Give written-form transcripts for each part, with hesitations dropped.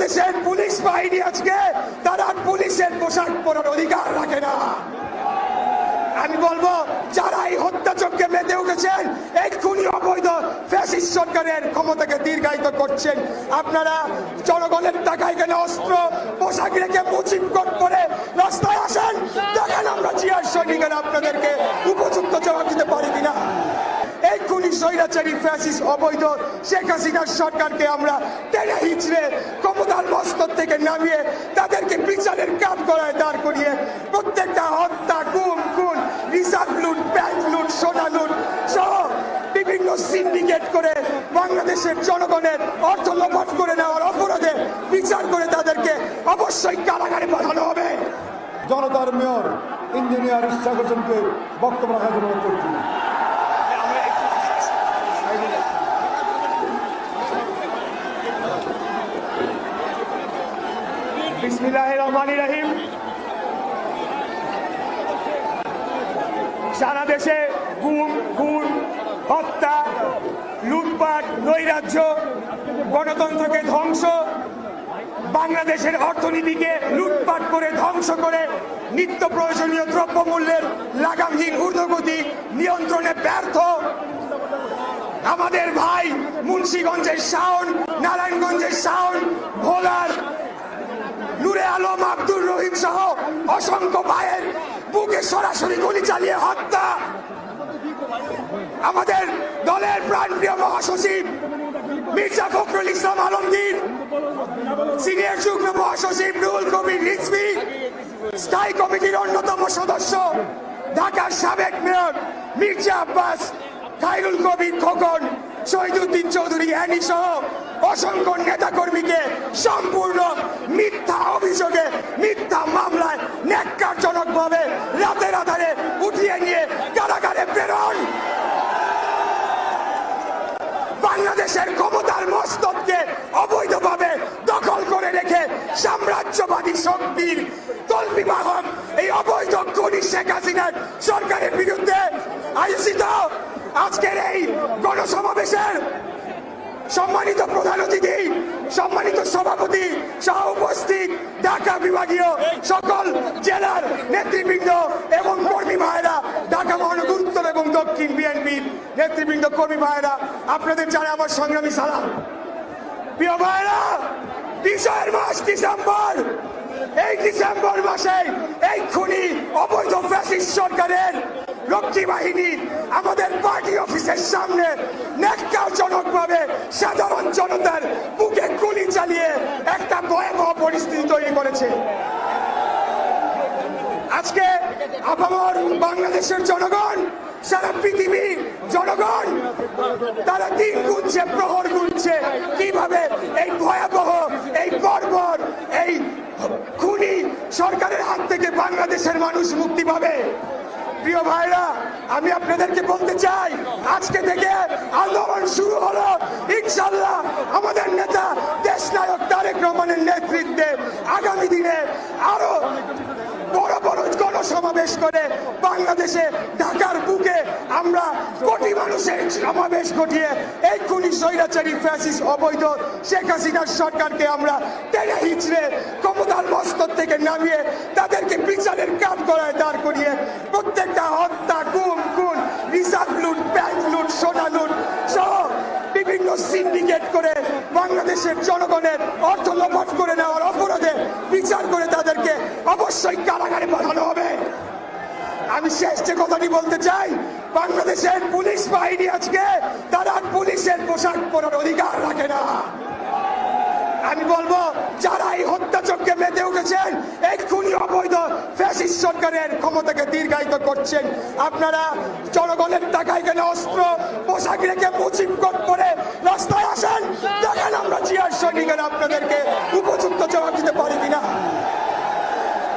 বাংলাদেশের পুলিশ বাহিনী আজকে তারা পুলিশের পোশাক পরার অধিকার রাখে না। আমি বলবো যারা এই হত্যাযজ্ঞে মেতে উঠেছেন, এই খুনি অবৈধ ফ্যাসিস্ট সরকারের ক্ষমতাকে দীর্ঘায়িত করছেন, আপনারা জনগণের টাকায় কেন অস্ত্র পোশাক রেখে মুজিব কোট পরে রাস্তায় আসেন, দেখেন আমরা জিয়ার সৈনিকেরা আপনাদেরকে উপযুক্ত জবাব দিতে পারি কিনা। এই খুনি স্বৈরাচারী ফ্যাসিস্ট অবৈধ শেখ হাসিনার সরকারকে আমরা টেনে হিচড়ে ক্ষমতার মস্তক থেকে নামিয়ে তাদেরকে বিচারের কাঠ গড়ায় দাঁড় করিয়ে প্রত্যেকটা হত্যা, গুম খুন, রিজার্ভ লুট, ব্যাংক লুট, সোনা লুট সহ বিভিন্ন সিন্ডিকেট করে বাংলাদেশের জনগণের অর্থ লোপাট করে নেওয়ার অপরাধে বিচার করে তাদেরকে অবশ্যই কারাগারে পাঠানো হবে। জনতার মেয়র ইঞ্জিনিয়ার ইশাক হোসেনকে বক্তব্য রাখার জন্য অনুরোধ করছি। বিসমিল্লাহির রহমানির রহিম। সারা দেশে গুম খুন, হত্যা, লুটপাট, নৈরাজ্য, গণতন্ত্রকে ধ্বংস, বাংলাদেশের অর্থনীতিকে লুটপাট করে ধ্বংস করে নিত্য প্রয়োজনীয় দ্রব্যমূল্যের লাগামহীন ঊর্ধ্বগতি নিয়ন্ত্রণে ব্যর্থ আমাদের ভাই মুন্সিগঞ্জের শাওন, নারায়ণগঞ্জের শাওন, ভোলার নূরে আলম, আব্দুর রহিম সহ অসংখ্য ভাইয়ের বুকে সরাসরি গুলি চালিয়ে হত্যা, আমাদের দলের প্রাণপ্রিয় মহাসচিব মির্জা ফখরুল ইসলাম আলমগীর, সিনিয়র যুগ্ম মহাসচিব রুহুল কবির রিজভী, স্থায়ী কমিটির অন্যতম সদস্য ঢাকার সাবেক মেয়র মির্জা আব্বাস, খায়রুল কবির খোকন, শহীদুদ্দিন চৌধুরী অ্যানি সহ অসংখ্য নেতা কর্মীকে সম্পূর্ণ মিথ্যা অভিযোগে, মিথ্যা মামলায় ন্যাক্কারজনকভাবে রাতের আধারে উঠিয়ে নিয়ে কারাগারে প্রেরণ, বাংলাদেশের ক্ষমতার মস্তককে অবৈধভাবে দখল করে রেখে সাম্রাজ্যবাদী শক্তির তল্পিবাহক এই অবৈধ খুনি শেখ হাসিনার সরকারের বিরুদ্ধে আয়োজিত আজকের এই গণসমাবেশের সম্মানিত প্রধান অতিথি, সম্মানিত সভাপতি সহ উপস্থিত ঢাকা বিভাগীয় সকল জেলার নেতৃবৃন্দ এবং কর্মী ভাইরা, ঢাকা মহানগর উত্তর এবং দক্ষিণ বিএনপির নেতৃবৃন্দ, কর্মী ভাইরা, আপনাদের জানাই আমার সংগ্রামী সালাম। প্রিয় ভাইরা, বিজয়ের মাস ডিসেম্বর, এই ডিসেম্বর মাসে এই খুনি অবৈধ ফ্যাসিস্ট সরকারের রক্ষী বাহিনী আমাদের পার্টি অফিসের সামনে ন্যাক্কারজনকভাবে সাধারণ জনতার বুকে গুলি চালিয়ে একটা ভয়াবহ পরিস্থিতি তৈরি করেছে। আজকে আপামর বাংলাদেশের জনগণ, সারা পৃথিবীর জনগণ তারা দিন গুনছে, প্রহর গুনছে কিভাবে এই ভয়াবহ, এই বর্বর, এই খুনি সরকারের হাত থেকে বাংলাদেশের মানুষ মুক্তি পাবে। প্রিয় ভাইরা, আমি আপনাদেরকে বলতে চাই, আজকে থেকে আন্দোলন শুরু হলো। ইনশাআল্লাহ আমাদের নেতা দেশনায়ক তারেক রহমানের নেতৃত্বে আগামী দিনে আরো বড় বড় গণসমাবেশ করে বাংলাদেশে ঢাকার বুকে আমরা কোটি মানুষের সমাবেশ ঘটিয়ে এই খুনি স্বৈরাচারী ফ্যাসিস্ট অবৈধ শেখ হাসিনার সরকারকে আমরা টেনে হিচড়ে ক্ষমতার মস্তক থেকে নামিয়ে তাদেরকে বিচারের কাঠ গড়ায় দাঁড় করিয়ে প্রত্যেকটা হত্যা, গুম খুন, রিজার্ভ লুট, ব্যাংক লুট, সোনা লুট সহ বিভিন্ন সিন্ডিকেট করে বাংলাদেশের জনগণের অর্থ লোপাট করে নেওয়ার অপরাধে বিচার করে তাদেরকে অবশ্যই কারাগারে পাঠানো হবে। আমি শেষ যে কথাটি বলতে চাই, বাংলাদেশের পুলিশ বাহিনী আজকে তারা পুলিশের পোশাক পরার অধিকার রাখে না। আমি বলবো যারা এই হত্যাযজ্ঞে মেতে উঠেছেন, এই খুনি অবৈধ ফ্যাসিস্ট সরকারের ক্ষমতাকে দীর্ঘায়িত করছেন, আপনারা জনগণের টাকায় কেন অস্ত্র পোশাক রেখে মুজিব কোট পরে রাস্তায় আসেন, দেখেন আমরা জিয়ার সৈনিকেরা আপনাদেরকে উপযুক্ত জবাব দিতে পারি কিনা।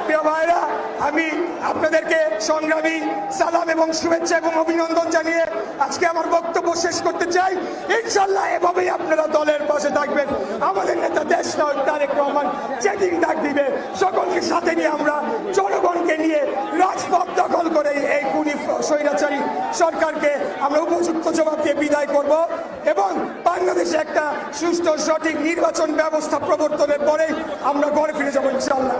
প্রিয় ভাইরা, আমি আপনাদেরকে সংগ্রামী সালাম এবং শুভেচ্ছা এবং অভিনন্দন জানিয়ে আজকে আমার বক্তব্য শেষ করতে চাই। ইনশাআল্লাহ এভাবেই আপনারা দলের পাশে থাকবেন। আমাদের নেতা দেশনায়ক তারেক রহমান যেদিন ডাক দিবে, সকলকে সাথে নিয়ে আমরা জনগণকে নিয়ে রাজপথ দখল করে এই খুনি স্বৈরাচারী সরকারকে আমরা উপযুক্ত জবাব দিয়ে বিদায় করব এবং বাংলাদেশে একটা সুষ্ঠু সঠিক নির্বাচন ব্যবস্থা প্রবর্তনের পরে আমরা ঘরে ফিরে যাবো ইনশাল্লাহ।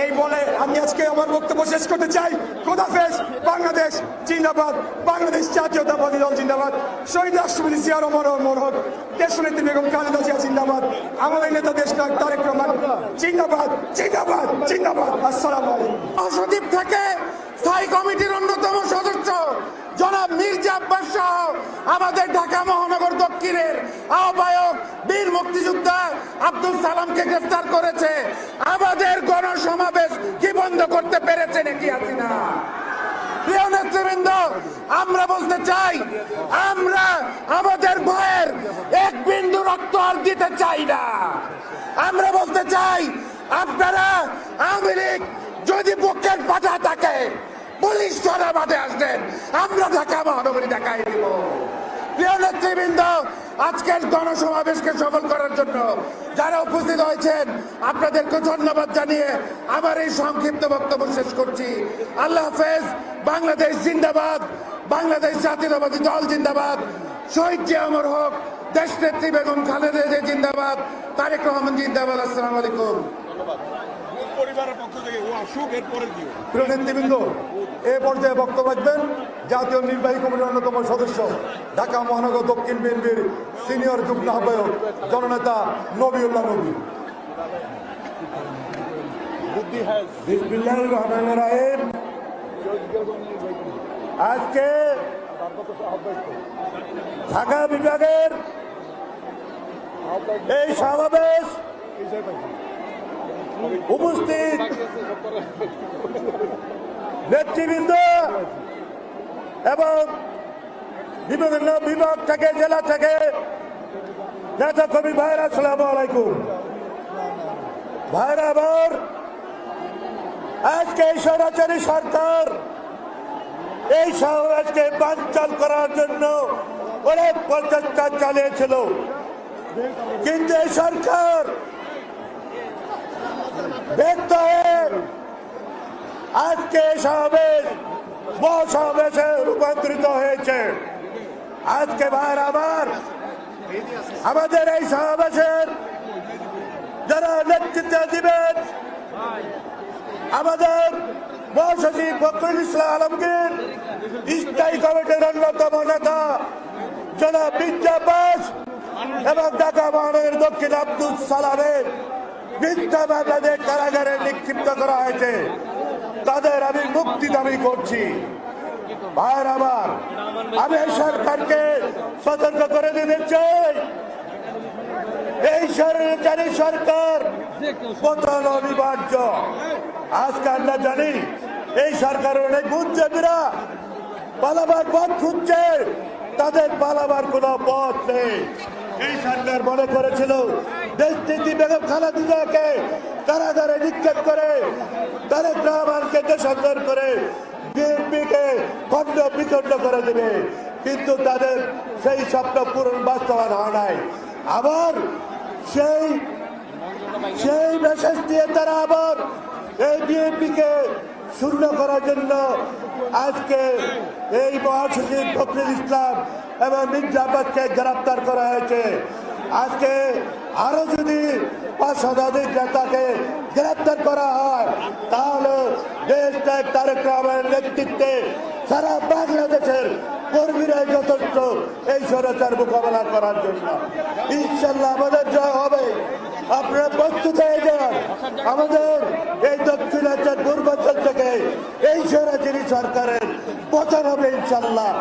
এই বলে আমি আজকে আমার বক্তব্য শেষ করতে চাই। খোদাফেজ। বাংলাদেশ জিন্দাবাদ। বাংলাদেশ জাতীয়তাবাদী দল জিন্দাবাদ। শহীদ রাষ্ট্রপতি জিয়া রহমান হক, দেশনেত্রী বেগম খালেদা জিয়া জিন্দাবাদ। আমাদের নেতা দেশ নায়ক তারেক রহমান জিন্দাবাদ জিন্দাবাদ জিন্দাবাদ। আসসালামু আলাইকুম। সচিব থেকে স্থায়ী কমিটির অন্যতম সদস্য জনাব মির্জা আব্বাস সহ আমাদের ঢাকা মহানগর দক্ষিণের আহ্বায়ক বীর মুক্তিযোদ্ধা আব্দুল সালামকে গ্রেফতার করেছে। আমাদের গণসমাবেশ কি বন্ধ করতে পেরেছে নাকি হাসিনা? প্রিয় নেতৃবৃন্দ, আমরা বলতে চাই, আমরা আমাদের ভয়ের এক বিন্দু রক্ত আর দিতে চাই না। আমরা বলতে চাই, আপনারা আওয়ামী লীগ যদি বুকের পাঠা থাকে পুলিশ ধরা বাদে আসবেন, আমরা ঢাকা মহানগরী দেখাই দিব। প্রিয় নেতৃবৃন্দ, আজকের গণসমাবেশকে সফল করার জন্য যারা উপস্থিত হয়েছেন আপনাদেরকে ধন্যবাদ জানিয়ে আমার এই সংক্ষিপ্ত বক্তব্য শেষ করছি। আল্লাহ হাফেজ। বাংলাদেশ জিন্দাবাদ। বাংলাদেশ জাতীয়তাবাদী দল জিন্দাবাদ। শহীদ জিয়া অমর হক, দেশনেত্রী বেগম খালেদা জিয়া জিন্দাবাদ, তারেক রহমান জিন্দাবাদ। আসসালামু আলাইকুম। পরিবারের পক্ষ থেকে ও আসুক, এরপরে দিও। প্রিয় নেতৃবৃন্দ, এ পর্যায়ে বক্তব্য রাখবেন জাতীয় নির্বাহী কমিটির অন্যতম সদস্য ঢাকা মহানগর দক্ষিণ বিএনপির সিনিয়র যুগ্ম আহ্বায়ক জননেতা নবিউল্লাহ নবী। বিসমিল্লাহির রহমানির রহিম। আজকে ঢাকা বিভাগের এই সমাবেশ উপস্থিত নেতৃবৃন্দ এবং বিভিন্ন বিভাগ থেকে, জেলা থেকে নেতা কর্মী ভাইরা, আসসালামু আলাইকুম। ভাইরা আমার, আজকে এই স্বৈরাচারী সরকার এই সমাবেশকে বানচাল করার জন্য অনেক প্রচেষ্টা চালিয়েছিল, কিন্তু এই সরকার ব্যর্থ হয়ে আজকে সমাবেশ মহাসমাবেশে রূপান্তরিত হয়েছে। আজকে ভাইরা আমার, আমাদের এই সমাবেশের যারা নেতৃত্ব দিবেন, আমাদের মহাসচিব ফখরুল ইসলাম আলমগীর, স্থায়ী কমিটির অন্যতম নেতা জনাব মির্জা আব্বাস এবং ঢাকা মহানগর দক্ষিণ আব্দুল সালামের মিথ্যা মামলাদের কারাগারে নিক্ষিপ্ত করা হয়েছে। তাদের আমি মুক্তি দাবি করছি। ভাইয়ের আমার, আমি এই সরকারকে সতর্ক করে দিতে চাই, এই সরকারি সরকার পতন অনিবার্য। আজকে আমরা জানি এই সরকারের অনেক বুদ্ধিজীবীরা পালাবার পথ খুঁজছে, তাদের পালাবার কোনো পথ নেই। এই সরকার মনে করেছিল দেশনেত্রী বেগম খালেদা জিয়াকে কারাগারে নিক্ষেপ করে, তারেক রহমানকে দেশান্তর করে বিএনপিকে খণ্ড বিখণ্ড করে দেবে, কিন্তু তাদের সেই স্বপ্ন পূরণ বাস্তবায়ন হয় নাই। আবার সেই মেসেজ দিয়ে তারা আবার এই বিএনপিকে শূন্য করার জন্য আজকে এই মহাসচিব ফখরুল ইসলাম এবং মির্জা আব্বাসকে গ্রেফতার করা হয়েছে। আজকে আরো যদি 5 শতাধিক নেতাকে গ্রেফতার করা হয়, তাহলে দেশ নায়ক তারেক রহমানের নেতৃত্বে সারা বাংলাদেশের কর্মীরা যথেষ্ট এই স্বৈরাচার মোকাবেলা করার জন্য। ইনশাল্লাহ আমাদের জয় হবে। আপনারা প্রস্তুত হয়ে যান। আমাদের এই দক্ষিণাঞ্চল পূর্বাঞ্চল থেকে এই স্বৈরাচারী সরকারের পতন হবে ইনশাল্লাহ।